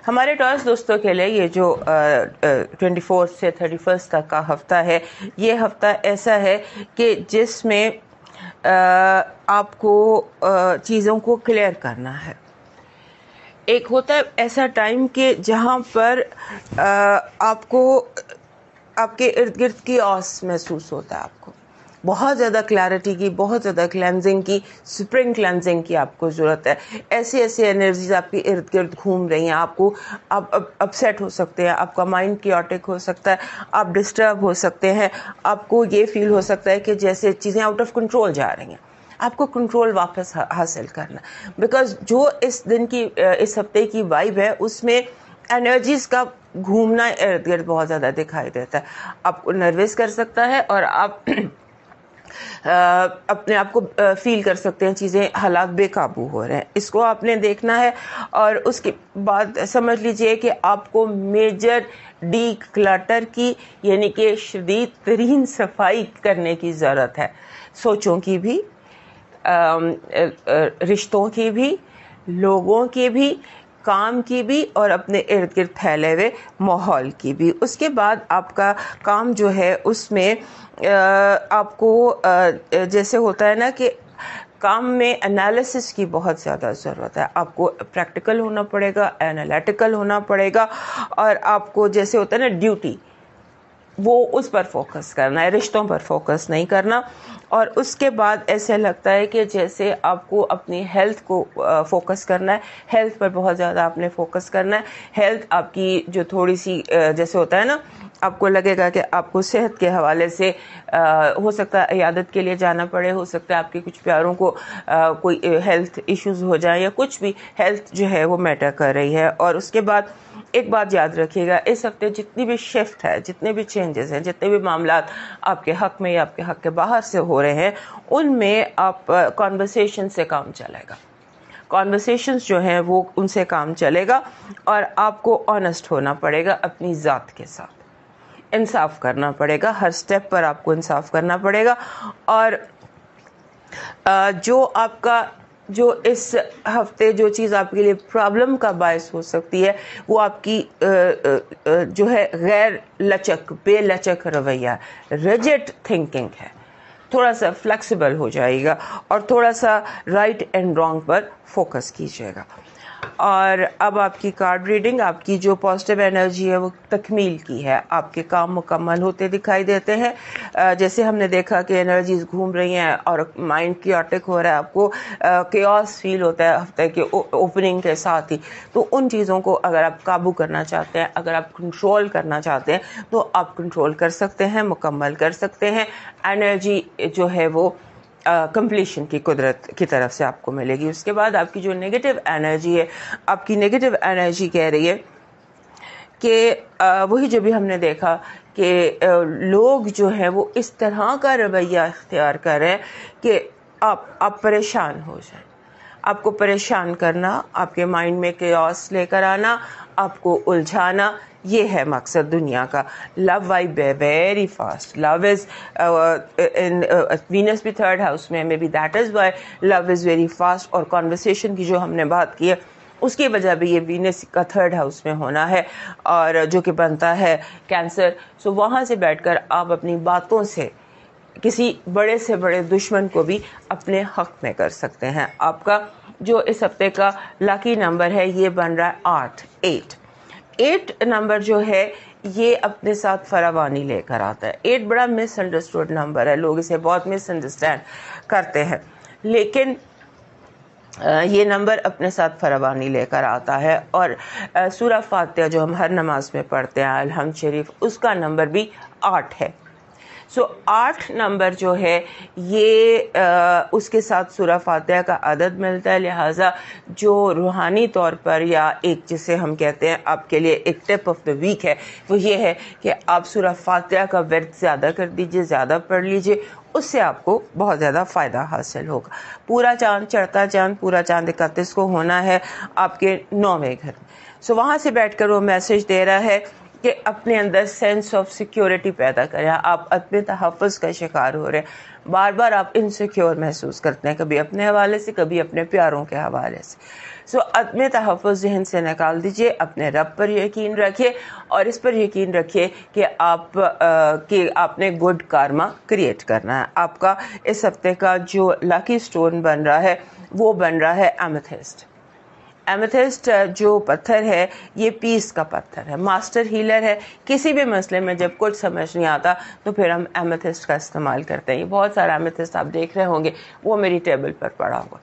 ہمارے ٹاس دوستوں کے لیے یہ جو 24 سے 31 تک کا ہفتہ ہے، یہ ہفتہ ایسا ہے کہ جس میں آپ کو چیزوں کو کلیئر کرنا ہے. ایک ہوتا ہے ایسا ٹائم کہ جہاں پر آپ کو آپ کے ارد گرد کی آس محسوس ہوتا ہے، آپ کو بہت زیادہ کلیئرٹی کی، بہت زیادہ کلینزنگ کی، سپرنگ کلینزنگ کی آپ کو ضرورت ہے. ایسی انرجیز آپ کے ارد گرد گھوم رہی ہیں، آپ اپسیٹ ہو سکتے ہیں، آپ کا مائنڈ کیوٹک ہو سکتا ہے، آپ ڈسٹرب ہو سکتے ہیں، آپ کو یہ فیل ہو سکتا ہے کہ جیسے چیزیں آؤٹ آف کنٹرول جا رہی ہیں. آپ کو کنٹرول واپس حاصل کرنا، بیکاز جو اس دن کی اس ہفتے کی وائب ہے اس میں انرجیز کا گھومنا ارد گرد بہت زیادہ دکھائی دیتا ہے. آپ کو نروس کر سکتا ہے اور آپ اپنے آپ کو فیل کر سکتے ہیں چیزیں، حالات بے قابو ہو رہے ہیں. اس کو آپ نے دیکھنا ہے اور اس کے بعد سمجھ لیجئے کہ آپ کو میجر ڈی کلٹر کی، یعنی کہ شدید ترین صفائی کرنے کی ضرورت ہے، سوچوں کی بھی، رشتوں کی بھی، لوگوں کی بھی، کام کی بھی، اور اپنے ارد گرد پھیلے ہوئے ماحول کی بھی. اس کے بعد آپ کا کام جو ہے اس میں آپ کو جیسے ہوتا ہے نا کہ کام میں انالیسس کی بہت زیادہ ضرورت ہے. آپ کو پریکٹیکل ہونا پڑے گا، انالیٹیکل ہونا پڑے گا، اور آپ کو جیسے ہوتا ہے نا ڈیوٹی، وہ اس پر فوکس کرنا ہے، رشتوں پر فوکس نہیں کرنا. اور اس کے بعد ایسے لگتا ہے کہ جیسے آپ کو اپنی ہیلتھ کو فوکس کرنا ہے، ہیلتھ پر بہت زیادہ آپ نے فوکس کرنا ہے. ہیلتھ آپ کی جو تھوڑی سی جیسے ہوتا ہے نا، آپ کو لگے گا کہ آپ کو صحت کے حوالے سے ہو سکتا ہے عیادت کے لیے جانا پڑے، ہو سکتا ہے آپ کے کچھ پیاروں کو کوئی ہیلتھ ایشوز ہو جائیں، یا کچھ بھی ہیلتھ جو ہے وہ میٹر کر رہی ہے. اور اس کے بعد ایک بات یاد رکھیے گا، اس ہفتے جتنی بھی شفٹ ہے، جتنے بھی چینجز ہیں، جتنے بھی معاملات آپ کے حق میں یا آپ کے حق کے باہر سے ہو رہے ہیں، ان میں آپ کانورسیشن سے کام چلے گا. کانورسیشنز جو ہیں وہ ان سے کام چلے گا، اور آپ کو آنیسٹ ہونا پڑے گا اپنی ذات کے ساتھ، انصاف کرنا پڑے گا، ہر سٹیپ پر آپ کو انصاف کرنا پڑے گا. اور جو آپ کا جو اس ہفتے جو چیز آپ کے لیے پرابلم کا باعث ہو سکتی ہے، وہ آپ کی جو ہے غیر لچک، بے لچک رویہ، ریجڈ تھنکنگ ہے. تھوڑا سا فلیکسیبل ہو جائے گا، اور تھوڑا سا right and wrong per focus کیجیے گا. اور اب آپ کی کارڈ ریڈنگ، آپ کی جو پازیٹیو انرجی ہے وہ تکمیل کی ہے. آپ کے کام مکمل ہوتے دکھائی دیتے ہیں. جیسے ہم نے دیکھا کہ انرجیز گھوم رہی ہیں اور مائنڈ کیوٹک ہو رہا ہے، آپ کو کیوس فیل ہوتا ہے ہفتے کے اوپننگ کے ساتھ ہی. تو ان چیزوں کو اگر آپ قابو کرنا چاہتے ہیں، اگر آپ کنٹرول کرنا چاہتے ہیں، تو آپ کنٹرول کر سکتے ہیں، مکمل کر سکتے ہیں. انرجی جو ہے وہ کمپلیشن کی قدرت کی طرف سے آپ کو ملے گی. اس کے بعد آپ کی جو نیگیٹو انرجی ہے، آپ کی نیگیٹو انرجی کہہ رہی ہے کہ وہی جو بھی ہم نے دیکھا کہ لوگ جو ہیں وہ اس طرح کا رویہ اختیار کر رہے ہیں کہ آپ پریشان ہو جائیں. آپ کو پریشان کرنا، آپ کے مائنڈ میں کیوس لے کر آنا، آپ کو الجھانا، یہ ہے مقصد دنیا کا. لو وائب ہے very fast. Love is Venus بھی تھرڈ ہاؤس میں، may be that is why love is very fast. اور کانورسیشن کی جو ہم نے بات کی ہے، اس کی وجہ بھی یہ وینس کا تھرڈ ہاؤس میں ہونا ہے، اور جو کہ بنتا ہے کینسر. سو وہاں سے بیٹھ کر آپ اپنی باتوں سے کسی بڑے سے بڑے دشمن کو بھی اپنے حق میں کر سکتے ہیں. آپ کا جو اس ہفتے کا لاکی نمبر ہے یہ بن رہا ہے 8 نمبر جو ہے یہ اپنے ساتھ فراوانی لے کر آتا ہے. 8 بڑا مس انڈرسٹوڈ نمبر ہے، لوگ اسے بہت مس انڈرسٹینڈ کرتے ہیں، لیکن یہ نمبر اپنے ساتھ فراوانی لے کر آتا ہے. اور سورہ فاتحہ جو ہم ہر نماز میں پڑھتے ہیں، الحمد شریف، اس کا نمبر بھی 8 ہے. سو 8 نمبر جو ہے یہ اس کے ساتھ سورہ فاتحہ کا عدد ملتا ہے. لہٰذا جو روحانی طور پر، یا ایک جسے ہم کہتے ہیں آپ کے لیے ایک ٹپ آف دا ویک ہے، وہ یہ ہے کہ آپ سورہ فاتحہ کا ورد زیادہ کر دیجئے، زیادہ پڑھ لیجئے. اس سے آپ کو بہت زیادہ فائدہ حاصل ہوگا. پورا چاند، چڑھتا چاند، پورا چاند 31 کو ہونا ہے آپ کے 9ویں گھر. سو وہاں سے بیٹھ کر وہ میسج دے رہا ہے کہ اپنے اندر سینس آف سیکیورٹی پیدا کریں. آپ عدم تحفظ کا شکار ہو رہے ہیں, بار بار آپ انسیکیور محسوس کرتے ہیں, کبھی اپنے حوالے سے, کبھی اپنے پیاروں کے حوالے سے. سو عدم تحفظ ذہن سے نکال دیجئے, اپنے رب پر یقین رکھیے اور اس پر یقین رکھیے کہ آپ نے گڈ کارما کریٹ کرنا ہے. آپ کا اس ہفتے کا جو لکی سٹون بن رہا ہے وہ بن رہا ہے ایمیتھسٹ. ایمیتھسٹ جو پتھر ہے یہ پیس کا پتھر ہے, ماسٹر ہیلر ہے. کسی بھی مسئلے میں جب کچھ سمجھ نہیں آتا تو پھر ہم ایمیتھسٹ کا استعمال کرتے ہیں. یہ بہت سارا ایمیتھسٹ آپ دیکھ رہے ہوں گے, وہ میری ٹیبل پر پڑا ہوگا,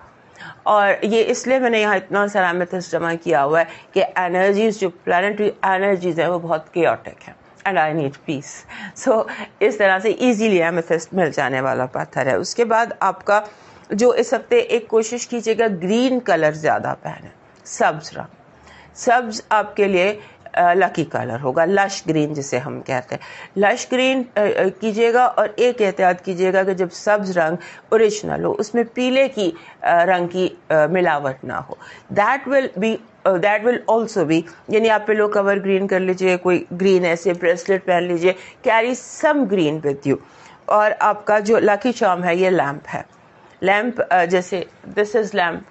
اور یہ اس لیے میں نے یہاں اتنا سارا ایمیتھسٹ جمع کیا ہوا ہے کہ انرجیز, جو پلانٹری انرجیز ہیں, وہ بہت کیوٹک ہیں اینڈ آئی نیڈ پیس. سو اس طرح سے ایزیلی ایمیتھسٹ مل جانے والا پتھر ہے. اس کے بعد آپ کا جو اس ہفتے ایک کوشش کیجیے گا گرین کلر زیادہ پہنے, سبز رنگ. سبز آپ کے لیے لکی کلر ہوگا, لش گرین جسے ہم کہتے ہیں. لش گرین کیجیے گا, اور ایک احتیاط کیجیے گا کہ جب سبز رنگ اوریجنل ہو, اس میں پیلے کی رنگ کی ملاوٹ نہ ہو. دیٹ ول آلسو بی, یعنی آپ پیلو کور گرین کر لیجیے, کوئی گرین ایسے بریسلیٹ پہن لیجیے, carry some green with you. اور آپ کا جو لکی چارم ہے یہ لیمپ ہے. لیمپ جیسے دس از لیمپ,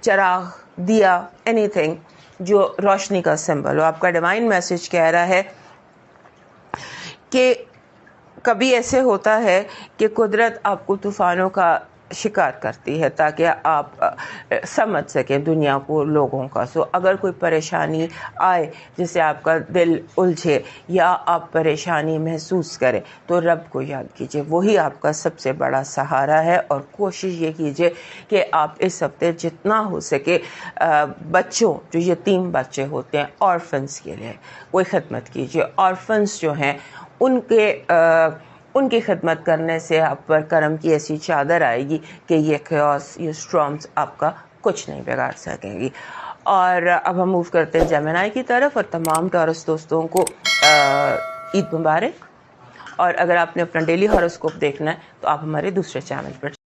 چراغ, دیا, اینی تھنگ جو روشنی کا سمبل ہو. آپ کا ڈیوائن میسج کہہ رہا ہے کہ کبھی ایسے ہوتا ہے کہ قدرت آپ کو طوفانوں کا شکار کرتی ہے تاکہ آپ سمجھ سکیں دنیا کو, لوگوں کا. سو اگر کوئی پریشانی آئے جسے آپ کا دل الجھے یا آپ پریشانی محسوس کریں تو رب کو یاد کیجیے, وہی آپ کا سب سے بڑا سہارا ہے. اور کوشش یہ کیجیے کہ آپ اس ہفتے جتنا ہو سکے بچوں, جو یتیم بچے ہوتے ہیں, آرفنس کے لیے کوئی خدمت کیجیے. آرفنس جو ہیں ان کی خدمت کرنے سے آپ پر کرم کی ایسی چادر آئے گی کہ یہ خیاس, یہ اسٹرامز آپ کا کچھ نہیں بگاڑ سکیں گی. اور اب ہم موو کرتے ہیں جیمنائی کی طرف, اور تمام ٹورس دوستوں کو عید مبارک. اور اگر آپ نے اپنا ڈیلی ہاروسکوپ دیکھنا ہے تو آپ ہمارے دوسرے چینل پر